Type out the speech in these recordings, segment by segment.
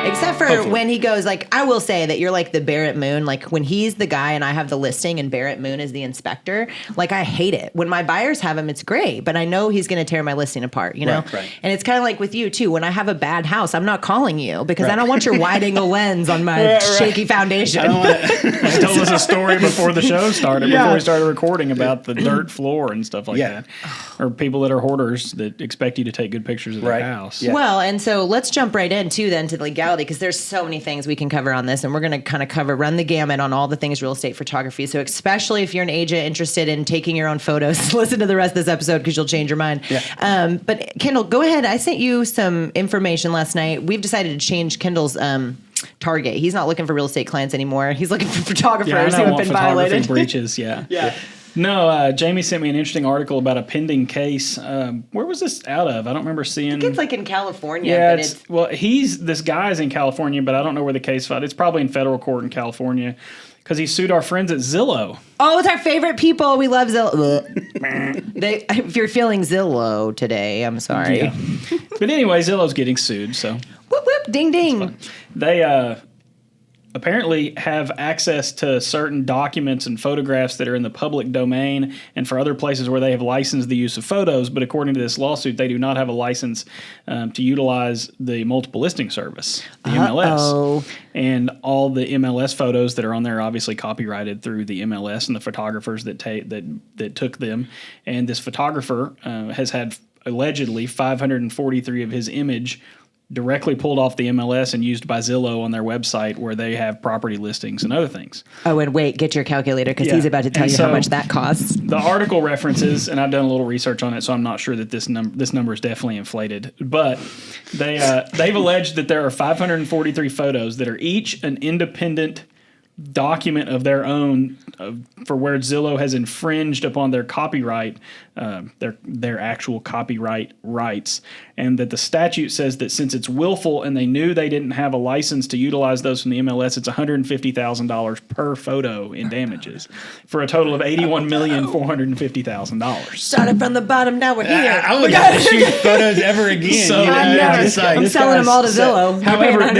Except for when he goes, like, I will say that you're like the Barrett Moon. Like, when he's the guy and I have the listing and Barrett Moon is the inspector, like, I hate it. When my buyers have him, it's great, but I know he's going to tear my listing apart, you know? Right. And it's kind of like with you, too. When I have a bad house, I'm not calling you because I don't want your wide-angle lens on my shaky foundation. He told us a story before the show started, before we started recording, about the dirt floor and stuff like that. Or people that are hoarders that expect you to take good pictures of their house. Yeah. Well, and so let's jump right in, too, then to the legality, because there's so many things we can cover on this, and we're going to kind of run the gamut on all the things real estate photography. So especially if you're an agent interested in taking your own photos, listen to the rest of this episode because you'll change your mind. Yeah. But Kendall, go ahead. I sent you some information last night. We've decided to change Kendall's target. He's not looking for real estate clients anymore. He's looking for photographers who have been violated. Breaches, yeah. No, Jamie sent me an interesting article about a pending case. Where was this out of? I don't remember seeing. I think it's like in California. Yeah, this guy's in California, but I don't know where the case filed. It's probably in federal court in California because he sued our friends at Zillow. Oh, it's our favorite people. We love Zillow. If you're feeling Zillow today, I'm sorry. Yeah. But anyway, Zillow's getting sued, so. Whoop, whoop, ding, ding. They apparently have access to certain documents and photographs that are in the public domain and for other places where they have licensed the use of photos. But according to this lawsuit, they do not have a license to utilize the multiple listing service, the MLS. And all the MLS photos that are on there are obviously copyrighted through the MLS and the photographers that took them. And this photographer has had allegedly 543 of his image directly pulled off the MLS and used by Zillow on their website where they have property listings and other things. Oh, and wait, get your calculator because he's about to tell you how much that costs. The article references, and I've done a little research on it, so I'm not sure that this number is definitely inflated, but they've alleged that there are 543 photos that are each an independent document of their own for where Zillow has infringed upon their copyright, their actual copyright rights, and that the statute says that since it's willful and they knew they didn't have a license to utilize those from the MLS, it's $150,000 per photo in damages for a total of $81,450,000. Started from the bottom, now we're here. I would not shoot photos ever again. So, I'm selling them all to Zillow. However, I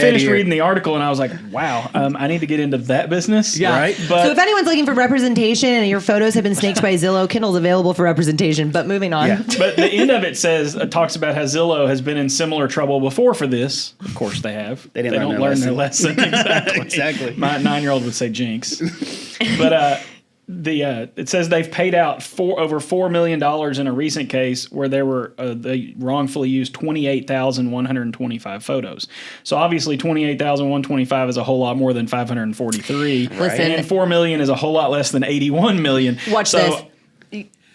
finished here. reading the article and I was like, wow, I need to get into that business. Yeah. Right? But so if anyone's looking for representation and your photos have been snaked by Zillow, Kendall's available for representation. But moving on. Yeah. But the end of it talks about how Zillow has been in similar trouble before for this. Of course they have. They don't learn their lesson. Exactly. Exactly. My 9-year-old would say jinx. But it says they've paid out over $4 million in a recent case where they wrongfully used 28,125 photos. So obviously 28,125 is a whole lot more than 543. Listen, and $4 million is a whole lot less than $81 million. Watch this.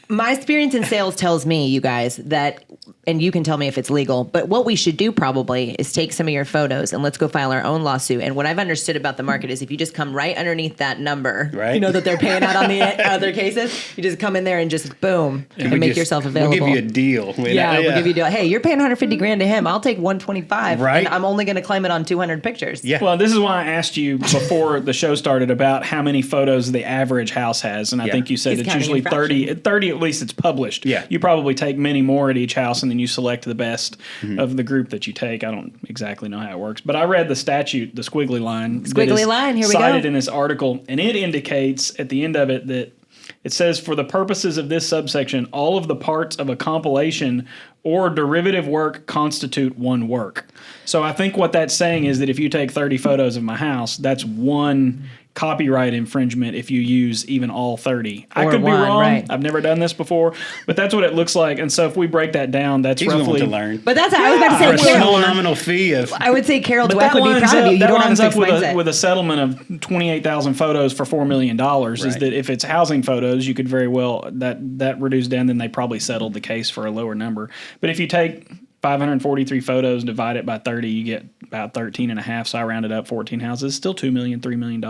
My experience in sales tells me, you guys, that, and you can tell me if it's legal, but what we should do probably is take some of your photos and let's go file our own lawsuit. And what I've understood about the market is if you just come right underneath that number, you know, that they're paying out on the other cases, you just come in there and just boom, and make yourself available. We'll give you a deal. We'll give you a deal. Hey, you're paying $150,000 to him. I'll take $125. Right. And I'm only going to claim it on 200 pictures. Yeah. Well, this is why I asked you before the show started about how many photos the average house has. And I think you said it's usually 30, at least it's published. Yeah. You probably take many more at each house, and then you select the best of the group that you take. I don't exactly know how it works, but I read the statute, the squiggly line. Squiggly line, here we go. Cited in this article, and it indicates at the end of it that it says, for the purposes of this subsection, all of the parts of a compilation or derivative work constitute one work. So I think what that's saying is that if you take 30 photos of my house, that's one copyright infringement if you use even all 30. I could be wrong. Right. I've never done this before, but that's what it looks like. And so if we break that down, that's roughly to learn. But that's I was about to say, for a small nominal fee of. I would say Carol Dweck would be proud of you. You don't have to explain it. With a settlement of 28,000 photos for $4 million. Is that if it's housing photos, you could very well that reduce down. Then they probably settled the case for a lower number. But if you take 543 photos, divide it by 30, you get about 13 and a half. So I rounded up 14 houses, still $2 million, $3 million.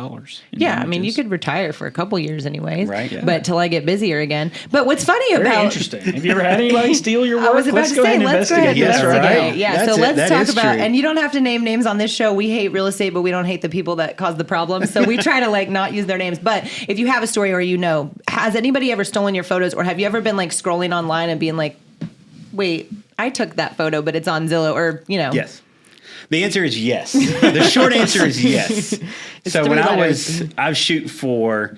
Yeah, I mean, you could retire for a couple years anyways. Right. Yeah. But till I get busier again. But what's funny Very interesting. Have you ever had anybody steal your work? I was about to say, let's go ahead and investigate. Right. Yeah, so let's talk about, and you don't have to name names on this show. We hate real estate, but we don't hate the people that cause the problem. So we try to not use their names. But if you have a story or has anybody ever stolen your photos, or have you ever been scrolling online and being like, wait, I took that photo, but it's on Zillow or, Yes. The answer is yes. The short answer is yes. So when I shoot for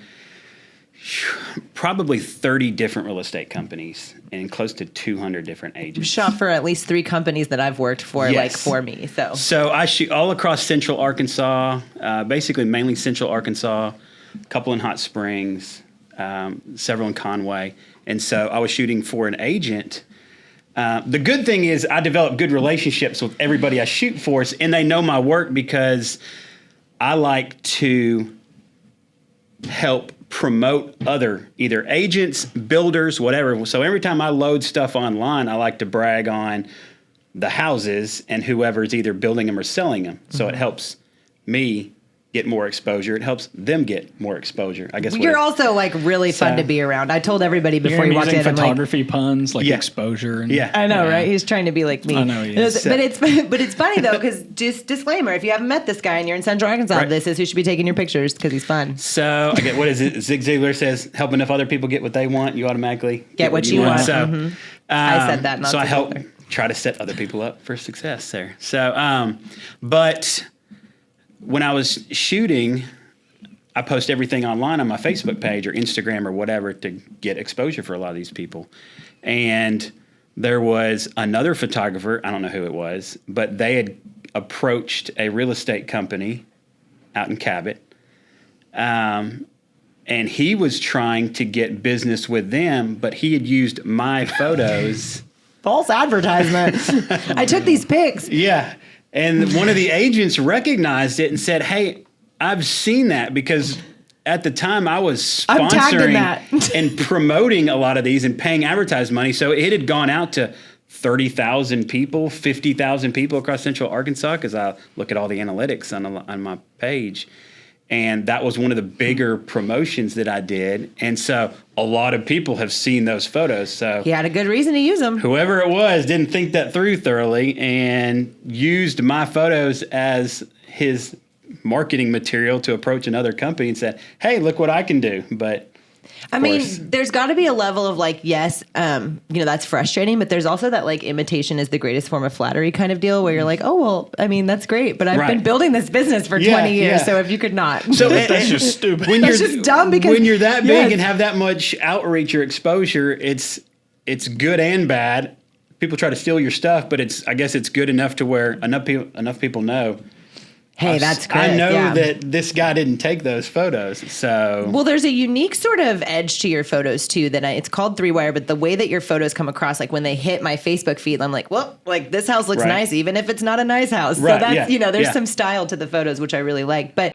probably 30 different real estate companies and close to 200 different agents. Shot for at least 3 companies that I've worked for, Yes. like for me. So I shoot all across Central Arkansas, basically mainly Central Arkansas, a couple in Hot Springs, several in Conway. And so I was shooting for an agent. The good thing is I develop good relationships with everybody I shoot for, and they know my work because I like to help promote other either agents, builders, whatever. So every time I load stuff online, I like to brag on the houses and whoever's either building them or selling them. So it helps me get more exposure. It helps them get more exposure. I guess you're also like really fun to be around. I told everybody before you walked in, I'm like, photography puns like exposure. And, I know, right? He's trying to be like me. I know he is. But it's funny though, because just disclaimer: if you haven't met this guy and you're in Central Arkansas, this is who should be taking your pictures because he's fun. So I get what is it? Zig Ziglar says, "Help enough other people get what they want, you automatically get what you want." So I said that. Not so I help Ziglar. Try to set other people up for success there. So, but when I was shooting, I post everything online on my Facebook page or Instagram or whatever to get exposure for a lot of these people. And there was another photographer, I don't know who it was, but they had approached a real estate company out in Cabot. And he was trying to get business with them, but he had used my photos. False advertisement. I took these pics. Yeah. And one of the agents recognized it and said, "Hey, I've seen that," because at the time I was sponsoring and promoting a lot of these and paying advertising money. So it had gone out to 30,000 people, 50,000 people across Central Arkansas because I look at all the analytics on my page. And that was one of the bigger promotions that I did. And so a lot of people have seen those photos. So he had a good reason to use them. Whoever it was didn't think that through thoroughly and used my photos as his marketing material to approach another company and said, "Hey, look what I can do." But I mean, there's got to be a level of like, yes, that's frustrating, but there's also that like imitation is the greatest form of flattery kind of deal where you're like, oh, well, I mean, that's great, but I've been building this business for 20 years. So if you could not. So that's just stupid. That's just dumb because when you're that big and have that much outreach or exposure, it's good and bad. People try to steal your stuff, but I guess it's good enough to where enough people know. Hey, that's great. I know that this guy didn't take those photos, so... Well, there's a unique sort of edge to your photos, too, that it's called 3-wire, but the way that your photos come across, like when they hit my Facebook feed, I'm like, well, like this house looks nice, even if it's not a nice house. So that's, there's some style to the photos, which I really like. But...